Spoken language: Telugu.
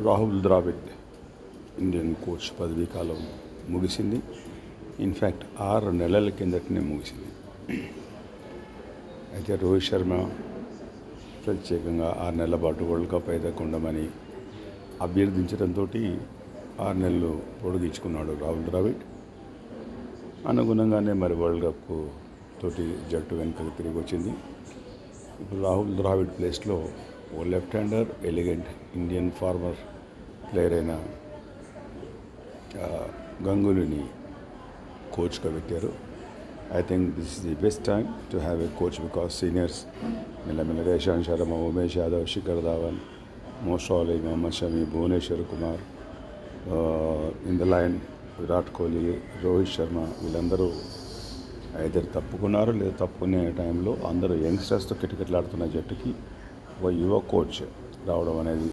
రాహుల్ ద్రావిడ్ ఇండియన్ కోచ్ పదవీ కాలం ముగిసింది. ఇన్ఫ్యాక్ట్ 6 నెలల కిందటనే ముగిసింది. అయితే రోహిత్ శర్మ ప్రత్యేకంగా 6 నెలల పాటు వరల్డ్ కప్ ఎదగకుండమని అభ్యర్థించడంతో 6 నెలలు పొడిగించుకున్నాడు రాహుల్ ద్రావిడ్. అనుగుణంగానే మరి వరల్డ్ కప్ తోటి జట్టు వెనుకకు తిరిగి వచ్చింది. ఇప్పుడు రాహుల్ ద్రావిడ్ ప్లేస్లో ఓ left hander elegant Indian former player అయిన గంగూలీని కోచ్గా పెట్టారు. I think this is the best time to have a coach because seniors మెల్లమెల్లగా ఇషాంత్ శర్మ, ఉమేష్ యాదవ్, శిఖర్ ధావన్, మోషాల్, Mohammed Shami, Bhuvneshwar Kumar, in the line Virat Kohli, Rohit Sharma వీళ్ళందరూ ఐదర్ తప్పుకున్నారు లేదా తప్పుకునే టైంలో అందరూ యంగ్స్టర్స్తో కిటకిటలాడుతున్న జట్టుకి ఒక యువ కోచ్ రావడం అనేది